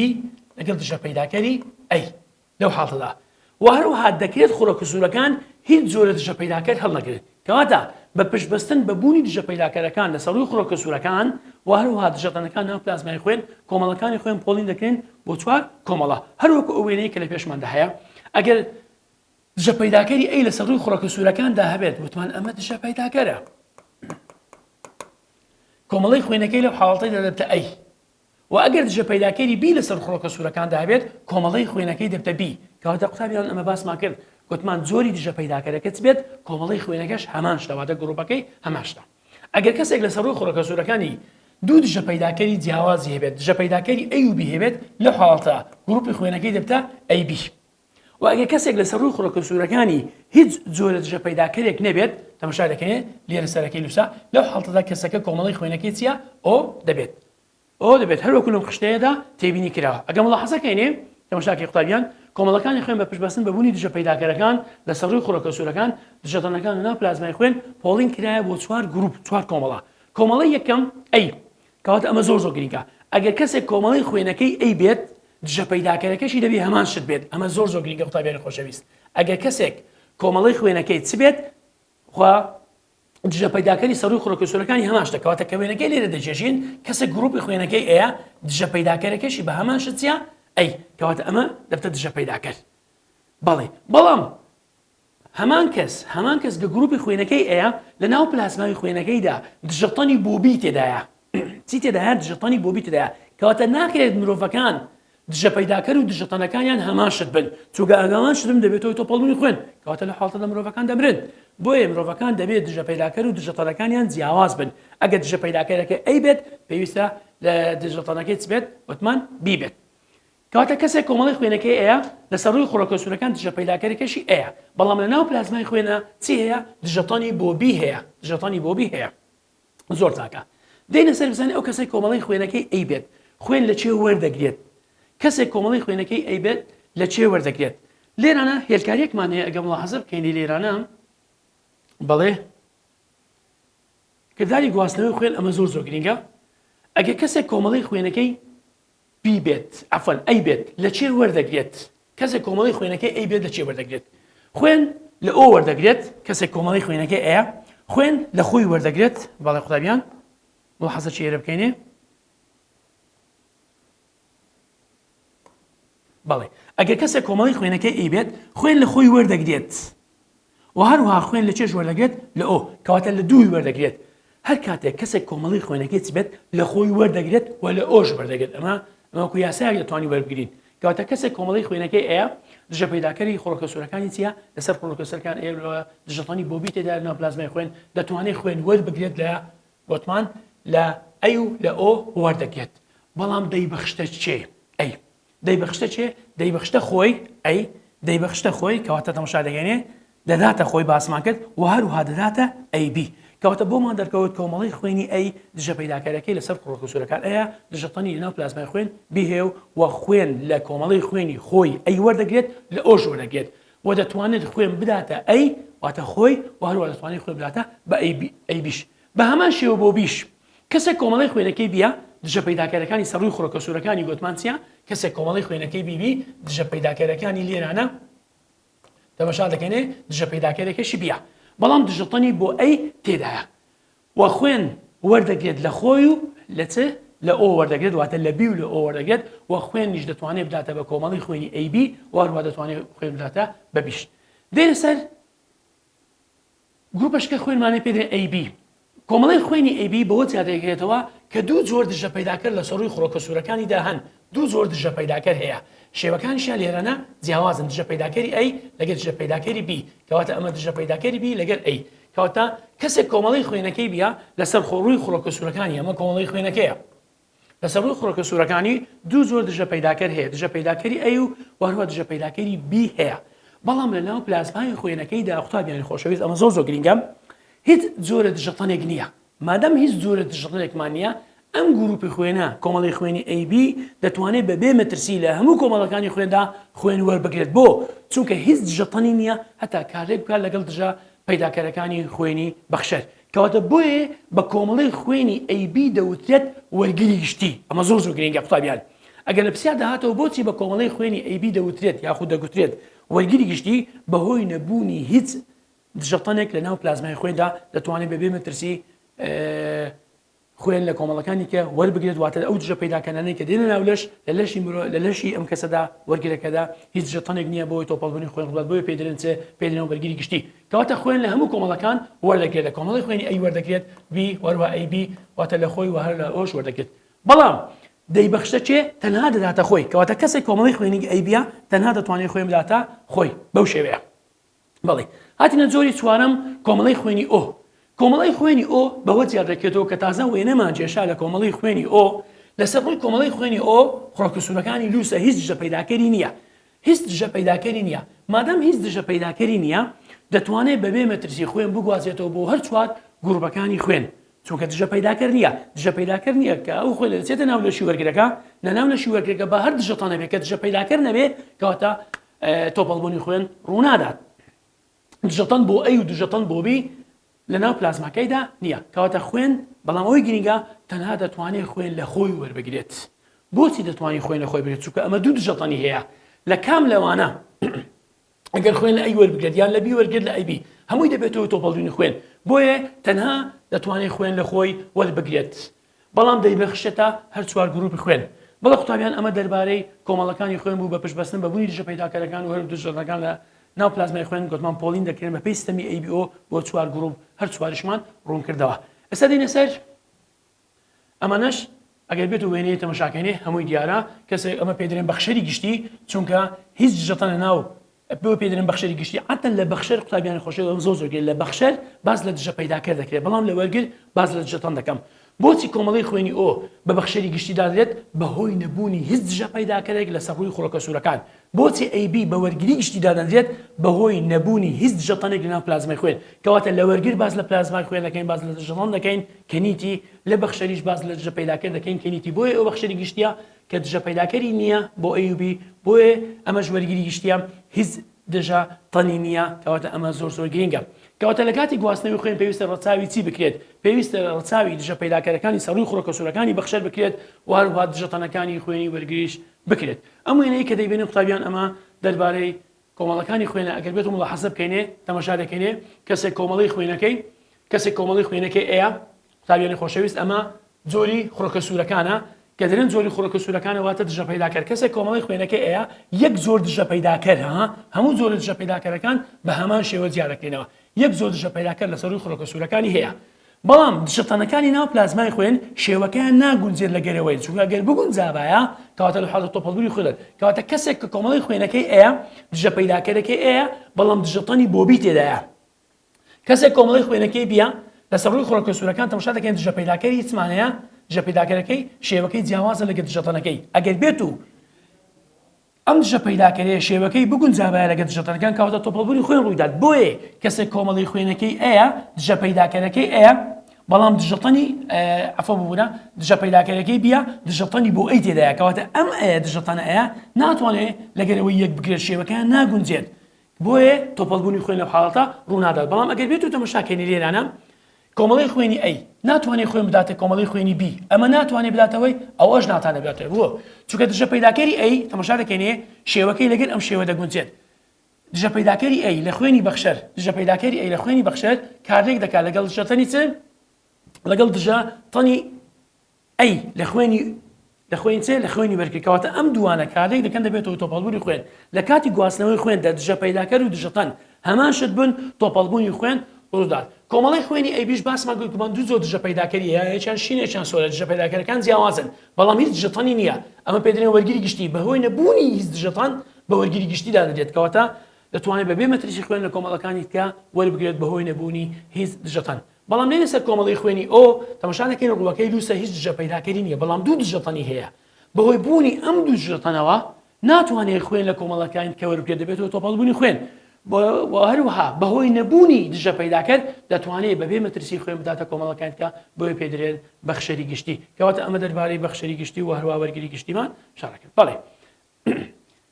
Speaker 1: لەگەڵ دژە پەیداکەری A لەو حاڵەتەدا و هەروەها دەکرێت خۆڵکەسوورەکان هیچ جۆرە دژە پەیداکەر هەڵنەگرێت کەواتە بە پشتبەستن بە بوونی دژە پەیداکەرەکان لەسەر ڕووی خۆڵکەسوورەکان و هەروەها دژەتەنەکان ناو پلازمای خوێن کۆمەڵەکانی خوێن پۆلین دەکرێن بۆ چوار کۆمەڵە هەروەکو ئەو وێنەیە کە لە پێشماندا هەیە ئەگەر دژە پەیداکەری A لەسەر ڕووی خۆڵکەسوورەکاندا هەبێت وتمان ئەمە دژە پەیداکەرە کۆمەڵەی خوێنەکەی لەو حاڵەتەیدا دەبێتە A و ئەگەر دژە پەیداکەری B لەسەر خۆڵکەسوورەکاندا هەبێت کۆمەڵەی خوێنەکەی دەبێتە B کەواتە قوتابیان ئەمە باسمان کرد گوتمان زۆری دژە پەیداکەرەکەت بێت کۆمەڵەی خوێنەکەش هەمان شتە واتە گروپەکەی هەمان شتە ئەگەر کەسێک لەسەر ڕووی خۆڵکەسوورەکانی دوو دژە پەیداکەری جیاوازی هەبێت دژە پەیداکەری A و B هەبێت لەو حاڵەتە گروپی خوێنەکەی دەبێتە AB و ئەگەر کەسێک لەسەر ڕووی خۆڵکەسوورەکانی هیچ جۆرە دژە پەیداکەرێک نەبێت تەماشا دەکەین لێرە سەرەکەی لوسا لەو حاڵەتەدا کەسەکە کۆمەڵەی خوێنەکەی چییە ئۆ دەبێت هەروەکو لەم خشتەیەدا تێبینی کراوە ئەگەر ملاحەزەکەینێ تەماشاکەی قوتابیان کۆمەڵەکانی خوێن بە پشتبەستن بە بوونی دژە پەیداکەرەکان لەسەر ڕووی خۆڵکەسوورەکان دژەتەنەکان لەناو پلازمای خوێن پۆلین کرایە بۆ چوار گروپ چوار کۆمەڵە یەکەم A کەواتە ئەمە زۆر گرنگە ئەگەر کەسێک کۆمەڵەی خوێنەکەی A بێت دژە پەیداکەرەکەشی دەبێ هەمان شت بێت ئەمە زۆر گرنگە قوتابیانی خۆشەویست ئەگەر کەسێک کۆمەڵەی خوێنەکەی چ بێت خوا دژە پەیداکەری سەر ڕووی خۆڵکەسوورەکانی هەمان شتە کەواتە کە وێنەکەی لێرە دەجێژین کەسێک گروپی خوێنەکەی ئەیە دژە پەیداکەرەکەشی بە هەمان شت چییە ئەی کەواتە ئەمە دەبتە دژە پەیداکەر بەڵام هەمان کەس کە گروپی خوێنەکەی ئەیە لە ناو پلاسماوی خوێنەکەیدا دژەتەنی بۆبی تێدایە چی تێدایە دژەتەنی بۆبی تێدایە کەواتە ناکرێت مرۆڤەکان دژە پەیداکەر و دژەتەنەکانیان هەمان شت بن چونکە ئەگەڵان شتم دەبێتەوە تۆپەڵبوونی خوێن کەواتە لە حاڵەتەدا مرۆڤەکان دەمرن بۆیە مرۆڤەکان دەبێت دژە پەیداکەر و دژەتەنەکانیان جیاواز بن ئەگەر دژە پەیداکەرەکە A بێت پێویستە لە دژەتەنەکەی چ بێت وتمان B بێت کەواتە کەسێک کۆمەڵی خوێنەکەی ئەیە لەسەر ڕووی خۆڵکەسوورەکان دژە پەیداکەرێکەشی ئەیە بەڵام لە ناو پلازمای خوێنە چی هەیە دژەتەنی بۆبی هەیە زۆر چاکە دێنە سەر بزانێ ئەو کەسێک کۆمەڵی خوێنەکەی A بێت خوێن لە چێ وەردەگرێت کەسێک کۆمەڵی خوێنەکەی A بێت لە چێ وەردەگرێت لێرانە هێلکاریەکمان هەیە ئەگەر ملاحەزە بکەین لێرانە بەڵێ کردداری گواستنەوەی خوێن ئەمە زۆر زۆر گرنگە ئەگە کەسێک کۆمەڵی خوێنەکەی بی بێت ئەفەن ئەی بێت لە چێ وەردەگرێت کەسێک کۆمەڵی خوێنەکەی ئەی بێت لە چێ وەردەگرێت خوێن لە ئۆ وەردەگرێت کەسێک کۆمەڵی خوێنەکەی ئەیە خوێن لە خۆی وەردەگرێت باڵی قوتابیان مڵحەزە چێرە بکەینێ بەڵێ ئەگەر کەسێک کۆمەڵی خوێنەکەی ئەی بێت خوێن لە خۆی وەردەگرێت و هەروها خوێن لە چێش وەردەگرێت لە ئۆ کەواتە لە دووی وەردەگرێت هەر کاتێک کەسێک کۆمەڵی خوێنەکەی بێت لە خۆی وەردەگرێت و لە ئۆش وەردەگرێت ئەمە یاسایەک دەتوانانی وەربگرین کەواتە کەسێک کۆمەڵی خوێنەکەی ئەیە دژە پەیداکەری خۆڵکە سوورەکانی چیە لەسەر خۆڵکە سەرەکان دژەتانی بۆبی تێدا ناو پلازمای خوێن دەتوانێت خوێن وەربگرێت لە گوتمان لە ئەی و لە ئۆ وەردەگرێت بەڵام دەیبەخشتە چێ ئەی دەیبەخشتە چێ دەیبەخشتە خۆی ئەی دەیبەخشتە خۆی کەواتە تەماشا دەگەێنێ دەداتە خۆی باسمان کرد و هەروها دەداتە ئەی بی کەواتە بۆمان دەرکەوت کۆمەڵی خوێنی ئەی دژە پەیداکەرەکەی لەسەر خۆڵکە سوورەکان ئەیە دژەتانی لەناو پلازمای خوێن بیهێو و خوێن لە کۆمەڵی خوێنی خۆی ئەی وەردەگرێت لە ئۆش وەردەگرێت و دەتوانێت خوێن بداتە ئەی واتە خۆی و هەروە دەتوانێت خوێن بداتە بە ئەی بیش بە هەمان شێوە بۆ بیش کەسێک کۆمەڵی خوێنەکەی بیە دژە پەیداکەرەکانی سەرڕووی خۆڵکە سوورەکانی گوتمان چیە کەسێک کۆمەڵی خوێنەکەی بیبی دژە پەیداکەرەکانی لێرانە تەماشا دەکەنێ دژە پەیداکەرێکیشی بیە بەڵام دژەتانی بۆ ئەی تێدایە و خوێن وەردەگرێت لە خۆی و لە چ لە ئۆ وەردەگرێت واتە لە بی و لە ئۆ وەردەگرێت و خوێنیش دەتوانێت بداتە بە کۆمەڵی خوێنی ئەی بی و هەروە دەتوانێت خوێن بداتە بە بیش دێنە سەر گروپەشکە خوێنمانەی پێدرێن ئەی بی کۆمەڵی خوێنی ئەی بی بەوە زیادەگرێتەوە کە دوو جۆر دژە پەیداکەر لە سەرڕووی خۆڵکە سوورەکانیدا هەن دوو زۆر دژە پەیداکەر هەیە شێوەکانیشیان لێرەنە جیاوازن دژە پەیداکەری ئەی لەگەر دژە پەیداکەری بی کەواتە ئەمە دژە پەیداکەری بی لەگەر ئەی کەواتە کەسێک کۆمەڵی خوێنەکەی بیا لەسەر ڕووی خۆڵکە سوورەکانی ئەمە کۆمەڵی خوێنەکەیە لەسەر ڕووی خۆڵکە سوورەکانی دوو زۆر دژە پەیداکەر هەیە دژە پەیداکەری ئەی و هەروە دژە پەیداکەری بی هەیە بەڵام لەناو پلازمای خوێنەکەیدا قوتابیانی خۆشەویست ئەمە زۆر گرنگە هیچ جۆرە دژەتانێک نییە مادەم هیچ جۆرە دژەتانێکمان نییە ئەم گروپی خوێنە کۆمەڵی خوێنی ئەی بی دەتوانێت بە بێ مەترسی لە هەموو کۆمەڵەکانی خوێندا خوێن وەربگرێت بۆ چونکە هیچ دژەتانی نییە هەتا کارێک بکات لەگەڵ دژە پەیداکەرەکانی خوێنی بەخشەر کەواتە بۆیە بە کۆمەڵی خوێنی ئەی بی دەوترێت وەرگری گشتی ئەمە زۆر گرنگە قوتابیان ئەگەر لە پرسیار داهاتەوە بۆچی بە کۆمەڵی خوێنی ئەی بی دەوترێت یاخود دەگوترێت وەرگری گشتی بەهۆی نەبوونی هیچ دژەتانێک لە ناو پلازمای خوێندا دەتوانێت بە بێ مەترسی خوێن لە کۆمەڵەکانی کە وەربگرێت واتە ئەو دژە پەیداکەنانەی کە دێنە ناو لەش لە لەشی مرۆ لە لەشی ئەم کەسەدا وەرگرەکەدا هیچ دژەتانێک نییە بۆی تۆپەڵبوونی خوێن وڵات بۆی پێدرێن چێ پێدرێنەوە وەرگری گشتی کەواتە خوێن لە هەموو کۆمەڵەکان وەردەگرێت لە کۆمەڵی خوێنی ئەی وەردەگرێت بی وەروە ئەی بی واتە لە خۆی و هەر لە ئۆش وەردەگرێت بەڵام دەیبەخشە چێ تەنها دەداتە خۆی کەواتە کەسێک کۆمەڵی خوێنی ئەی بیە تەنها دەتوانێت خوێن بداتە خۆی بەو شێوەیە بەڵێ هاتینە جۆری چوارەم کۆمەڵی خوێنی ئۆ کۆمەڵی خوێنی ئۆ بەوە زیادەکرێتەوە کە تازە وێنەمان جێشا لە کۆمەڵی خوێنی ئۆ لەسەر ڕووی کۆمەڵی خوێنی ئۆ خۆڵکە سوورەکانی لووسە هیچ دژە پەیداکەری نییە هیچ دژە پەیداکەری نییە مادەم هیچ دژە پەیداکەری نییە دەتوانێت بەبێ مەترسی خوێن بگوازێتەوە بۆ هەر چوار گروپەکانی خوێن چونکە دژە پەیداکەر نییە دژە پەیداکەر نییە کە ئەو خۆی دەچێتە ناو لەشی وەرگرەکە لە ناو لەشی وەرگرەکە بە هەر دژەتانە بێت کە دژە پەیداکەر نەبێت کەواتە تۆپەڵبوونی خوێن ڕوونادات دژەتان بۆ ئەی و دژەتان بۆ بی لەناو پلازماکەیدا نییە کەواتە خوێن بەڵام ئەوی گرنگە تەنها دەتوانێت خوێن لە خۆی وەربگرێت بۆچی دەتوانێت خوێن لە خۆی بگرێت چونکە ئەمە دوو دژەتانی هەیە لە کام لەوانە ئەگەر خوێن لە ئەی وەربگرێت یان لە بی وەرگرێت لە ئەی بی هەمووی دەبێتەوە تۆپەڵبوونی خوێن بۆیە تەنها دەتوانێت خوێن لە خۆی وەربگرێت بەڵام دەیبەخشێتە هەر چوار گروپی خوێن بەڵام قوتابیان ئەمە دەربارەی کۆمەڵەکانی خوێن بوو بە پشتبەستن بە بوونی دژە پەیداکەرەکان و هەر دژەتەکان لە ناو پلازمای خوێن گوتمان پۆلین دەکرێن بە پێی سیستەمی ABO بۆ چوار گروپ هەر چوارشمان ڕوون کردەوە ئێستا دێنە سەر ئەمانەش ئەگەر بێت و وێنەی تەماشاکەینێ هەمووی دیارە کەسێک ئەمە پێدرێن بەخشەری گشتی چونکە هیچ دژەتانە ناو بۆ پێدرێن بەخشەری گشتی حتا لە بەخشەر قوتابیانی خۆشەویست زۆر زۆرگیر لە بەخشەر باز لە دژە پەیداکەر دەکرێت بەڵام لە وەرگر باز لە دژەتان دەکەم بۆچی کۆمەڵی خوێنی ئۆ بە بەخشەری گشتی دادرێت بەهۆی نەبوونی هیچ دژە پەیداکەرێک لە سەر ڕووی خۆڵکە سوورەکان بۆچی AB بە وەرگری گشتی دادرێت بەهۆی نەبوونی هیچ دژەتانێک لە ناو پلازمای خوێن کەواتە لە وەرگر باز لە پلازمای خوێن دەکەین باز لە دژەتان دەکەین کەنیتی لە بەخشەریش باز لە دژە پەیداکەر دەکەین کەنیتی بۆیە ئەو بەخشەری گشتیە کە دژە پەیداکەری نییە بۆ AUB بۆیە ئەمەش وەرگری گشتیە هیچ دژە تەنی نییە کەواتە ئەمە زۆر گرنگە کەواتە لە کاتی گواستنەوەی خوێن پێویستە ڕەچاوی چی بکرێت پێویستە ڕەچاوی دژە پەیداکەرەکانی سەڕووی خۆڕەکەسوورەکانی بەخشەر بکرێت وهروها دژەتەنەکانی خوێنی وەرگریش بکرێت ئەم وێنەی کە دەیبێنێ قوتابیان ئەمە دەربارەی کۆمەڵەکانی خوێنە ئەگەر بێت ملاحەزە بکەینێ تەماشا دەکەینێ کەسێک کۆمەڵی خوێنەکەی ئەیە قوتابیانی خۆشەویست ئەمە جۆری خۆڕەکەسوورەکانە کە دەرێن جۆری خۆڕەکەسوورەکانە واتە دژە پەیداکەر کەسێک کۆمەڵی خوێنەکەی ئەیە یەک زۆر دژە پەیداکەر هەموو زۆر دژە پەیداکەرەکان بە هەمان شێوە دیارەکەینەوە یەک زۆر دژە پەیداکەر لە سەرووی خۆڕەکەسوورەکانی هەیە بەڵام دژەتەنەکانی ناو پلازمای خوێن شێوەکەیان ناگونجێت لە گەرەوەی چونکە گەر بگونجابایە کەواتە لە حاڵەت تۆپەڵبووری خودت کەواتە کەسێک کە کۆمەڵی خوێنەکەی ئەیە دژە پەیداکەرەکەی ئەیە بەڵام دژەتەنی بۆبی تێدایە کەسێک کۆمەڵی خوێنەکەی بیە لە سەرووی خۆڕەکەسوورەکان تەماشا دەکەین دژە پەیداکەری هیچمانەیە دژە پەیداکەرەکەی شێوەکەی جیاوازە لەگەڵ دژەتەنەکەی ئەگەر بێت و ئەم دژە پەیداکەرەیە شێوەکەی بگونجابایە لەگەڵ دژەتەنەکان کەواتە تۆپەڵبووری خوێن ڕوویدات بۆیە کەسێک کۆمەڵی خوێنەکەی ئەیە دژە پەیداکەرەکەی ئەیە بەڵام دژەتەنی عەفو ببوونە دژە پەیداکەرەکەی بیە دژەتەنی بۆ ئەی تێدایە کەواتە ئەم ئەیە دژەتەنە ئەیە ناتوانێت لەگەرەوەی یەک بگرێت شێوەکەیان ناگونجێت بۆیە تۆپەڵبوونی خوێن لە حاڵەتە ڕوونادات بەڵام ئەگەر بێت و تەماشاکەینی لێرانە کۆمەڵی خوێنی ئەی ناتوانێت خوێن بداتێت کۆمەڵی خوێنی بی ئەمە ناتوانێت بداتەوەی ئەوەش ناتانە بداتێت بووە چونکە دژە پەیداکەری ئەی تەماشا دەکەینێ شێوەکەی لەگەر ئەم شێوە دەگونجێت دژە پەیداکەری ئەی لە خوێنی بەخشەر دژە پەیداکەری ئەی لە خوێنی بەخشەر کارێک دەکات لەگەڵ دژەتەنی چ لەگەڵ دژەتەنی ئەی لە خوێنی بەرگری کەواتە ئەم دوانە کارێک دەکەن دەبێتەوە تۆپەڵبوونی خوێن لە کاتی گواستنەوەی خوێن دژە پەیداکەر و دژەتەن هەمان شت بن تۆپەڵبوونی خوێن ڕوودات کۆمەڵی خوێنی ئەیبیش باسمان گوتمان دوو زۆر دژە پەیداکەری هەیە یەکیان شینە یەکیان سۆرە دژە پەیداکەرەکان جیاوازن بەڵام هیچ دژەتەنی نییە ئەمە پێ دەڵێن وەرگری گشتی بەهۆی نەبوونی هیچ دژەتەن بە وەرگری گشتیدا دەدرێت کەواتە دەتوانێت بەبێ مەترسی خوێن لە کۆمەڵەکانی تکە وەربگرێت بەهۆی نەبوونی هیچ دژەتەن بەڵام لێ لەسەر کۆمەڵی خوێنی ئۆ تەماشا دەکەین ڕووەکەی لووسە هیچ دژە پەیداکەری نییە بەڵام دوو دژەتەنی هەیە بەهۆی بوونی ئەم دوو دژەتەنەوە ناتوانێت خوێن لە کۆمەڵەکانی تکە وەربگرێت دەبێتەوە تۆپەڵبوونی خوێن هەروەها بەهۆی نەبوونی دژە پەیداکەر دەتوانێت بەبێ مەترسی خوێن بداتە کۆمەڵەکانی تکە بۆیە پێدرێن بەخشەری گشتی کەواتە ئەمە دەربارەی بەخشەری گشتی و هەروە وەرگری گشتیمان شارەکرد بەڵێ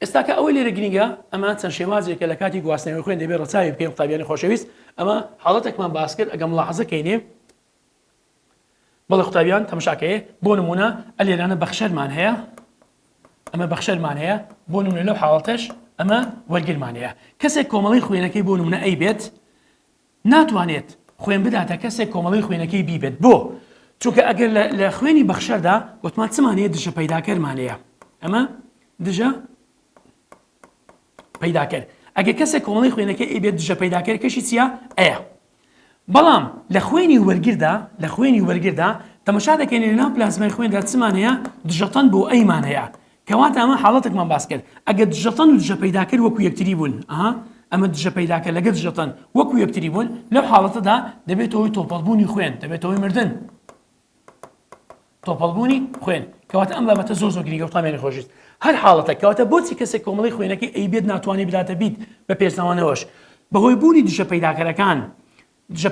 Speaker 1: ئێستاکە ئەوەی لێرە گرنگە ئەمە چەند شێوازێکە لە کاتی گواستنەوەی خوێن دەبێت ڕەچاوی بکەین قوتابیانی خۆشەویست ئەمە حاڵەتێکمان باس کرد ئەگەم ملاحەزەکەینێ بەڵێ قوتابیان تەماشاکەیە بۆ نمونە ئەلێرانە بەخشەرمان هەیە ئەمە بەخشەرمان هەیە بۆ نمونە لەو حاڵەتەش ئەمە وەرگرمان هەیە کەسێک کۆمەڵی خوێنەکەی بۆ نمونە ئەی بێت ناتوانێت خوێن بداتە کەسێک کۆمەڵی خوێنەکەی بیبێت بۆ چونکە ئەگەر لە خوێنی بەخشەردا وتمان چمانەیە دژە پەیداکەرمانەیە ئەمە دژە پەیداکەر ئەگەر کەسێک کۆمەڵی خوێنەکەی ئەی بێت دژە پەیداکەرەکەشی چییە ئەیە بەڵام لە خوێنی وەرگردا تەماشا دەکەین لە ناو پلازمای خوێندا چمان هەیە دژەتەن بۆ ئەیمان هەیە کەواتە ئەمە حاڵەتێکمان باس کرد ئەگەر دژەتەن و دژە پەیداکەر وەکو یەکتری بوون ئەمە دژە پەیداکەر لەگەڵ دژەتەن وەکو یەکتری بوون لەو حاڵەتەدا دەبێتەوەی تۆپەڵبوونی خوێن دەبێتەوەی مردن تۆپەڵبوونی خوێن کەواتە ئەم بابەتە زۆر گرنگە قوتابیانی خۆشەویست هەر حاڵەتە کەواتە بۆچی کەسێک کۆمەڵی خوێنەکەی ئەی بێت ناتوانێت بداتە بیت بە پێشنەوەش بەهۆی بوونی دژە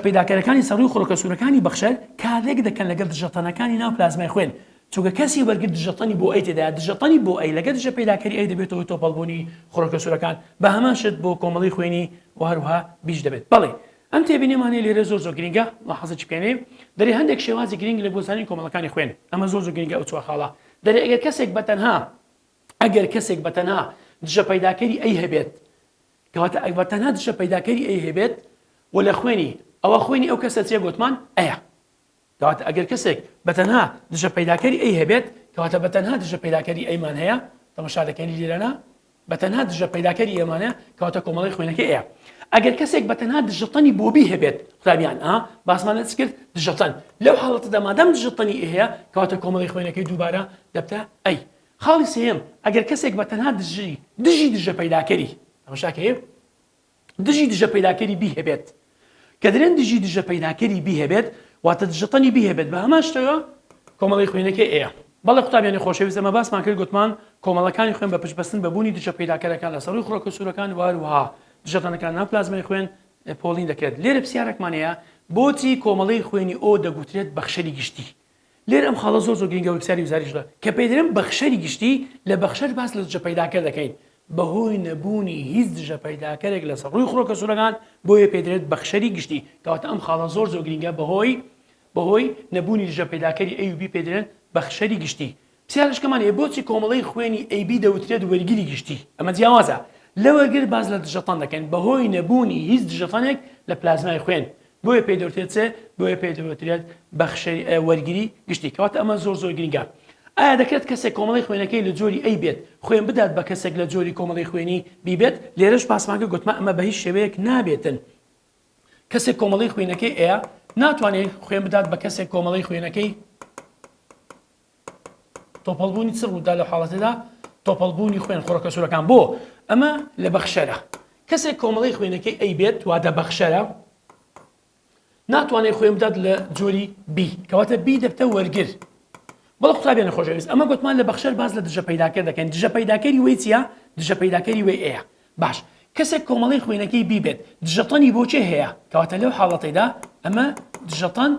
Speaker 1: پەیداکەرەکانی سەڕووی خۆڕەکەسوورەکانی بەخشەر کارێک دەکەن لەگەڵ دژەتەنەکانی ناو پلازمای خوێن چونکە کەسی وەرگرت دژەتەنی بۆ ئەی تێدایە دژەتەنی بۆ ئەی لەگەڵ دژە پەیداکەری ئەی دەبێتەوەی تۆپەڵبوونی خۆڕەکەسوورەکان بە هەمان شت بۆ کۆمەڵی خوێنی و هەروها بیش دەبێت بەڵێ ئەم تێبینێمانەیە لێرە زۆر گرنگە لاحەزە چ بکەینێ دەری هەندێک شێوازی گرنگ لە بۆزانی کۆمەڵەکانی خوێن ئەمە زۆر گرنگە ئەو چوار خاڵە دەری ئەگەر کەسێک بەتەنها دژە پەیداکەری ئەی هەبێت کەواتە بەتەنها دژە پەیداکەری ئەی هەبێت و لە خوێنی ئەوە خوێنی ئەو کەسە چێ گوتمان ئەیە کەواتە ئەگەر کەسێک بەتەنها دژە پەیداکەری ئەی هەبێت کەواتە بەتەنها دژە پەیداکەری ئەیمان هەیە تەماشا دەکەین لێرەنا بەتەنها دژە پەیداکەری ئێمانە کەواتە کۆمەڵی خوێنەکەی ئەیە ئەگەر کەسێک بەتەنها دژەتەنی بۆبی هەبێت قوتابیان باسمانە چ کرد دژەتەن لەو حاڵەتەدا مادام دژەتەنی هەیە کەواتە کۆمەڵی خوێنەکەی دووبارە دەبتە ئەی خاڵی سێم ئەگەر کەسێک بەتەنها دژی دژە پەیداکەری تەماشاکەیە دژی دژە پەیداکەری بی هەبێت کە دەرێن دژی دژە پەیداکەری بی هەبێت واتە دژەتەنی بی هەبێت بە هەمان شتەوە کۆمەڵی خوێنەکەی ئەیە بەڵێ قوتابیانی خۆشەویست ئەمە باسمان کرد گوتمان کۆمەڵەکانی خوێن بە پشتبەستن بەبوونی دژە پەیداکەرەکان لە سەڕووی خۆڕەکەسوورەکان وهروەها دژەتەنەکان ناو پلازمای خوێن پۆلین دەکرێت لێرە پرسیارێکمان هەیە بۆچی کۆمەڵی خوێنی ئۆ دەگوترێت بەخشەری گشتی لێرە ئەم خاڵە زۆر گرنگە و پرسیاری وزاریشدا کە پێدرێن بەخشەری گشتی لە بەخشەر باس لە دژە پەیداکەر دەکەین بەهۆی نەبوونی هیچ دژە پەیداکەرێک لەسەر ڕووی خۆرۆکە سوورەکان بۆیە پێدرێت بەخشەری گشتی کەواتە ئەم خاڵە زۆر گرنگە بەهۆی نەبوونی دژە پەیداکەری A و B پێدرێن بەخشەری گشتی پرسیارشکەمان هەیە بۆچی کۆمەڵەی خوێنی AB دەوترێت وەرگیری گشتی ئەمە جیاوازە لە وەرگر باز لە دژەتان دەکەن بەهۆی نەبوونی هیچ دژەتانێک لە پلازمای خوێن بۆیە پێدەوترێت بۆیە پێدەوترێت بەخشەری وەرگیری گشتی کەواتە ئەمە زۆر گرنگە ئایا دەکرێت کەسێک کۆمەڵی خوێنەکەی لە جۆری A بێت خوێن بدات بە کەسێک لە جۆری کۆمەڵی خوێنی B بێت لێرەش پاسمانکە گوتمە ئەمە بە هیچ شێوەیەک نابێتن کەسێک کۆمەڵی خوێنەکەی A ناتوانێت خوێن بدات بە کەسێک کۆمەڵی خوێنەکەی تۆپەڵبوونی چ ڕوودا لە حاڵەتەدا تۆپەڵبوونی خوێن خۆرەکە سوورەکان بۆ ئەمە لە بەخشەرە کەسێک کۆمەڵی خوێنەکەی A بێت واتە بەخشەرە ناتوانێت خوێن بدات لە جۆری B کەواتە B دەبتە وەرگر بەڵە قوتابیانە خۆشەویست ئەمە گوتمان لە بەخشەر باز لە دژە پەیداکەر دەکەن دژە پەیداکەری وەی چییە دژە پەیداکەری وەی ئەیە باش کەسێک کۆمەڵی خوێنەکەی B بێت دژەتەنی بۆ چێ هەیە کەواتە لەو حاڵەتەیدا ئەمە دژەتەن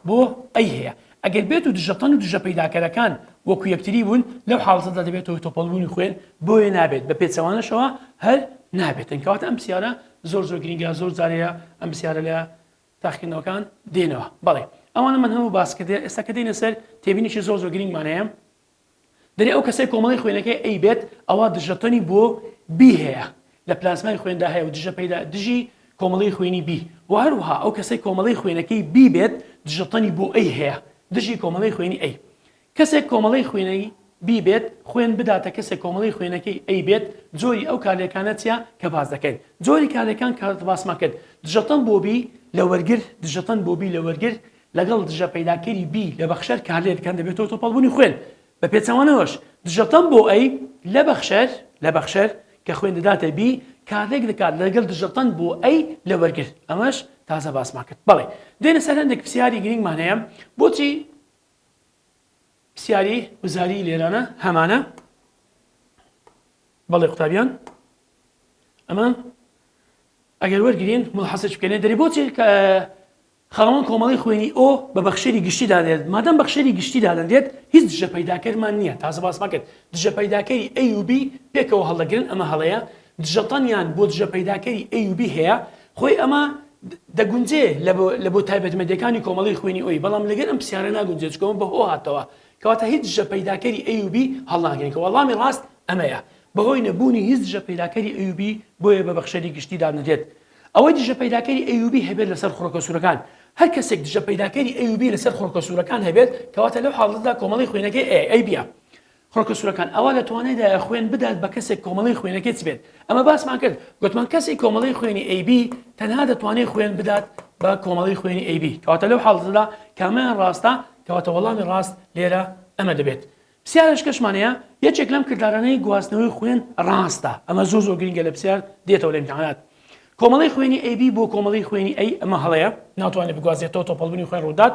Speaker 1: بۆ ئەی هەیە ئەگەر بێت و دژەتەن و دژە پەیداکەرەکان وەکو یەکتری بوون لەو حاڵەتەدا دەبێتەوە تۆپەڵبوونی خوێن بۆیە نابێت بە پێچەوانەشەوە هەر نابێتن کەواتە ئەم پرسیارە زۆر گرنگە زۆر جارەیە ئەم پرسیارە لە تاقیکردنەوەکان دێنەوە بەڵێ ئەوانە من هەموو باسکردێ ئێستا کە دێنە سەر تێبینیشی زۆر گرنگمان هەیە دەرێ ئەو کەسەی کۆمەڵی خوێنەکەی A بێت ئەوە دژەتەنی بۆ B هەیە لە پلازمای خوێندا هەیە و دژە پەیدا دژی کۆمەڵی خوێنی B و هەروەها ئەو کەسەی کۆمەڵی خوێنەکەی B بێت دژەتەنی بۆ A هەیە دژی کۆمەڵی خوێنی A کەسێک کۆمەڵی خوێنەی B بێت خوێن بداتە کەسێک کۆمەڵی خوێنەکەی A بێت جۆری ئەو کارلێکانە چیە کە باز دەکەین جۆری کارلێکان کار باسمان کرد دژەتەن بۆ B لە وەرگر دژەتەن بۆ B لە وەرگر لەگەڵ دژە پەیداکەری B لە بەخشەر کارلێکەکان دەبێتەوە تۆپەڵبوونی خوێن بە پێچەوانەوەش دژەتەن بۆ A لە بەخشەر کە خوێن دەداتە B کارلێک دەکات لەگەڵ دژەتەن بۆ A لە وەرگر ئەمەش تازە باسمان کرد بەڵێ دوێنە سەر هەندێک پرسیاری گرنگمان هەیە بۆچی پرسیاری وزاری لێرانە هەمانە بەڵێ قوتابیان ئەمە ئەگەر وەرگرین مڵحەسەش بکەنێ دەری بۆچی خەڵەمان کۆمەڵی خوێنی ئۆ بە بەخشەری گشتیدا دێت مادەم بەخشەری گشتیدا دێت هیچ دژە پەیداکەرمان نییە تازە باسمان کرد دژە پەیداکەری A و B پێکەوە هەڵدەگرن ئەمە هەڵەیە دژەتەنیان بۆ دژە پەیداکەری A و B هەیە خۆی ئەمە دەگونجێ لە بۆ تایبەتمەندەکانی کۆمەڵی خوێنی ئۆی بەڵام لەگەر ئەم پرسیارە ناگونجێت چکۆم بە ئۆ هاتەوە کەواتە هیچ دژە پەیداکەری A و B هەڵناگرین کە وەڵامی ڕاست ئەمەیە بەهۆی نەبوونی هیچ دژە پەیداکەری A و B بۆیە بە بەخشەری گشتیدا نەدێت ئەوەی دژە پەیداکەری A و B هەبێت لەسەر خۆرۆکە سوورەکان هەر کەسێک دژە پەیداکەری A و B لەسەر خۆرۆکە سوورەکان هەبێت کەواتە لەو حاڵەتدا کۆمەڵی خوێنەکەی A بە خۆرۆکە سوورەکان ئەوە لە توانایدا خوێن بدات بە کەسێک کۆمەڵی خوێنەکەی چ بێت ئەمە باسمان کرد گوتمان کەسی کۆمەڵی خوێنی AB تەنها دەتوانێت خوێن بدات بە کۆمەڵی خوێنی AB کەواتە لەو حاڵەتدا کامیان ڕاستە کەواتە وەڵامی ڕاست لێرە ئەمە دەبێت پرسیارش کەشمانەیە یەکێک لەم کردارانەی گواستنەوەی خوێن ڕاستە ئەمە زۆر گرنگە لە پرسیار دێتەوە لە ئیمتیحانات کۆمەڵی خوێنی AB بۆ کۆمەڵی خوێنی A ئەمە هەڵەیە ناتوانێت بگوازێتەوە تۆپەڵبوونی خوێن ڕوودات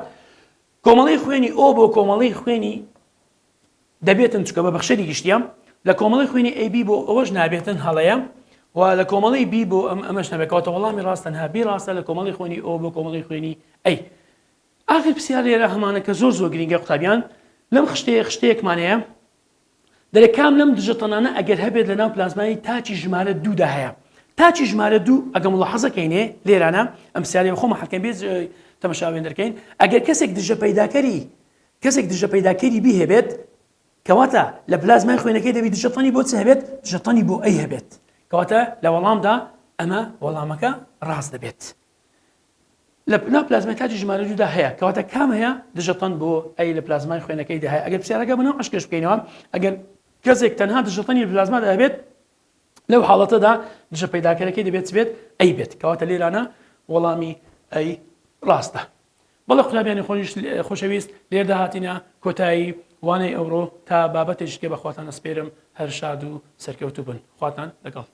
Speaker 1: کۆمەڵی خوێنی O بۆ کۆمەڵی خوێنی دەبێتن چکە بە بەخشەری گشتیە لە کۆمەڵی خوێنی AB بۆ ئەوەش نابێتن هەڵەیە و لە کۆمەڵی B بۆ ئەمەش نەبێتەوە وەڵامی ڕاستەنها B ڕاستە لە کۆمەڵی خوێنی O بۆ کۆمەڵی خوێنی A ئاخر پرسیار لێرە هەمانە کە زۆر گرنگە قوتابیان لەم خشتەیەکمان هەیە دەرێ کام لەم دژەتەنانە ئەگەر هەبێت لەناو پلازمایی تاچی ژمارە دوودا هەیە تاچی ژمارە دوو ئەگە مڵاحەزەکەینێ لێرانە ئەم پرسیارەی خۆمە حەکەم بێت تەماشاوێن دەرکەین ئەگەر کەسێک دژە پەیداکەری B هەبێت کەواتە لە پلازمای خوێنەکەی دەبێت دژەتەنی بۆ چ هەبێت دژەتەنی بۆ A هەبێت کەواتە لە وەڵامدا ئەمە وەڵامەکە ڕاست دەبێت لە پلازمای تاچی ژمارە دوودا هەیە کەواتە کام هەیە دژەتەن بۆ A لە پلازمای خوێنەکەی هەیە ئەگەر پرسیارەکە بنەوە عشکش بکەینەوە ئەگەر کەسێک تەنها دژەتەنی لە پلازمادا هەبێت لەو حاڵەتەدا دژە پەیداکەرەکەی دەبێت بێت A بێت کەواتە لێرانە وەڵامی A ڕاستە بەڵێ قوتابیانی خۆشەویست لێردا هاتینە کۆتایی وانەی ئەوڕۆ تا بابەتێکێ بەخواتان ئەسپێرم هەر شاد و سەرکەوتوو بن خواتان لەگەڵ